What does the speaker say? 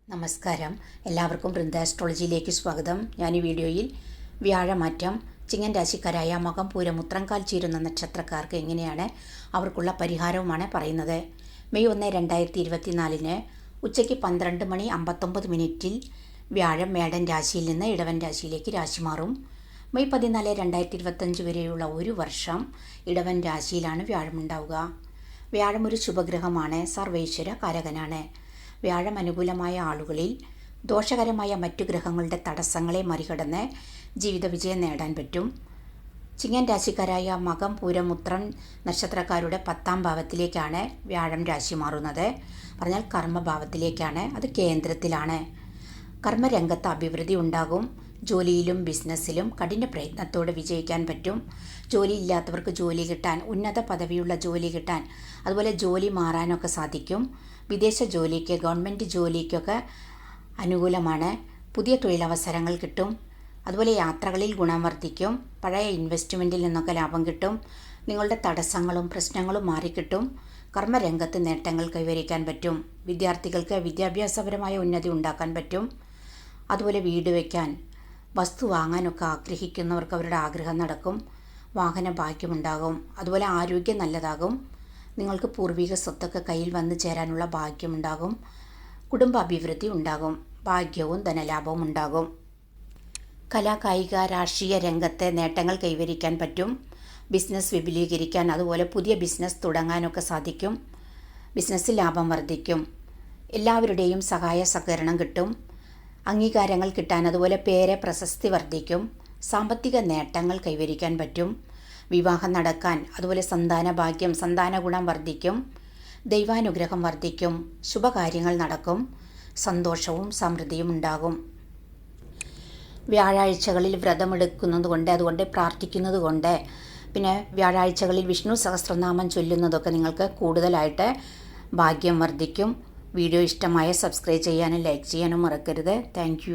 നമസ്കാരം. എല്ലാവർക്കും വൃന്ദ ആസ്ട്രോളജിയിലേക്ക് സ്വാഗതം. ഞാൻ ഈ വീഡിയോയിൽ വ്യാഴമാറ്റം ചിങ്ങൻ രാശിക്കാരായ മകം പൂരം ഉത്രംകാൽ ചേരുന്ന നക്ഷത്രക്കാർക്ക് എങ്ങനെയാണ് അവർക്കുള്ള പരിഹാരവുമാണ് പറയുന്നത്. മെയ് 1, 2024 ഉച്ചയ്ക്ക് 12:59 വ്യാഴം മേടൻ രാശിയിൽ നിന്ന് ഇടവൻ രാശിയിലേക്ക് രാശി മാറും. മെയ് 14, 2025 വരെയുള്ള ഒരു വർഷം ഇടവൻ രാശിയിലാണ് വ്യാഴമുണ്ടാവുക. വ്യാഴം ഒരു ശുഭഗ്രഹമാണ്, സർവൈശ്വര കാരകനാണ്. വ്യാഴം അനുകൂലമായ ആളുകളിൽ ദോഷകരമായ മറ്റു ഗ്രഹങ്ങളുടെ തടസ്സങ്ങളെ മറികടന്ന് ജീവിത വിജയം നേടാൻ പറ്റും. ചിങ്ങൻ രാശിക്കാരായ മകം പൂരം ഉത്രം നക്ഷത്രക്കാരുടെ 10ാം ഭാവത്തിലേക്കാണ് വ്യാഴം രാശി മാറുന്നത്. പറഞ്ഞാൽ കർമ്മഭാവത്തിലേക്കാണ്, അത് കേന്ദ്രത്തിലാണ്. കർമ്മരംഗത്ത് അഭിവൃദ്ധി ഉണ്ടാകും. ജോലിയിലും ബിസിനസ്സിലും കഠിന പ്രയത്നത്തോടെ വിജയിക്കാൻ പറ്റും. ജോലിയില്ലാത്തവർക്ക് ജോലി കിട്ടാൻ, ഉന്നത പദവിയുള്ള ജോലി കിട്ടാൻ, അതുപോലെ ജോലി മാറാനൊക്കെ സാധിക്കും. വിദേശ ജോലിക്ക്, ഗവൺമെൻറ് ജോലിക്കൊക്കെ അനുകൂലമാണ്. പുതിയ തൊഴിലവസരങ്ങൾ കിട്ടും. അതുപോലെ യാത്രകളിൽ ഗുണം വർദ്ധിക്കും. പഴയ ഇൻവെസ്റ്റ്മെൻറ്റിൽ നിന്നൊക്കെ ലാഭം കിട്ടും. നിങ്ങളുടെ തടസ്സങ്ങളും പ്രശ്നങ്ങളും മാറിക്കിട്ടും. കർമ്മരംഗത്ത് നേട്ടങ്ങൾ കൈവരിക്കാൻ പറ്റും. വിദ്യാർത്ഥികൾക്ക് വിദ്യാഭ്യാസപരമായ ഉന്നതി ഉണ്ടാക്കാൻ പറ്റും. അതുപോലെ വീട് വയ്ക്കാൻ, വസ്തു വാങ്ങാനൊക്കെ ആഗ്രഹിക്കുന്നവർക്ക് അവരുടെ ആഗ്രഹം നടക്കും. വാഹന ഭാഗ്യമുണ്ടാകും. അതുപോലെ ആരോഗ്യം നല്ലതാകും. നിങ്ങൾക്ക് പൂർവിക സ്വത്തൊക്കെ കയ്യിൽ വന്നു ചേരാനുള്ള ഭാഗ്യമുണ്ടാകും. കുടുംബ അഭിവൃദ്ധി ഉണ്ടാകും. ഭാഗ്യവും ധനലാഭവും ഉണ്ടാകും. കലാ, കായിക, രാഷ്ട്രീയ രംഗത്തെ നേട്ടങ്ങൾ കൈവരിക്കാൻ പറ്റും. ബിസിനസ് വിപുലീകരിക്കാൻ, അതുപോലെ പുതിയ ബിസിനസ് തുടങ്ങാനൊക്കെ സാധിക്കും. ബിസിനസ്സിൽ ലാഭം വർദ്ധിക്കും. എല്ലാവരുടെയും സഹായ സഹകരണം കിട്ടും. അംഗീകാരങ്ങൾ കിട്ടാൻ, അതുപോലെ പ്രശസ്തി വർദ്ധിക്കും. സാമ്പത്തിക നേട്ടങ്ങൾ കൈവരിക്കാൻ പറ്റും. വിവാഹം നടക്കാൻ, അതുപോലെ സന്താന ഭാഗ്യം, സന്താന ഗുണം വർദ്ധിക്കും. ദൈവാനുഗ്രഹം വർദ്ധിക്കും. ശുഭകാര്യങ്ങൾ നടക്കും. സന്തോഷവും സമൃദ്ധിയും ഉണ്ടാകും. വ്യാഴാഴ്ചകളിൽ വ്രതമെടുക്കുന്നത് കൊണ്ട്, അതുകൊണ്ട് പ്രാർത്ഥിക്കുന്നത് കൊണ്ട്, പിന്നെ വ്യാഴാഴ്ചകളിൽ വിഷ്ണു സഹസ്രനാമം ചൊല്ലുന്നതൊക്കെ നിങ്ങൾക്ക് കൂടുതലായിട്ട് ഭാഗ്യം വർദ്ധിക്കും. വീഡിയോ ഇഷ്ടമായ സബ്സ്ക്രൈബ് ചെയ്യാനും ലൈക്ക് ചെയ്യാനും മറക്കരുത്. താങ്ക്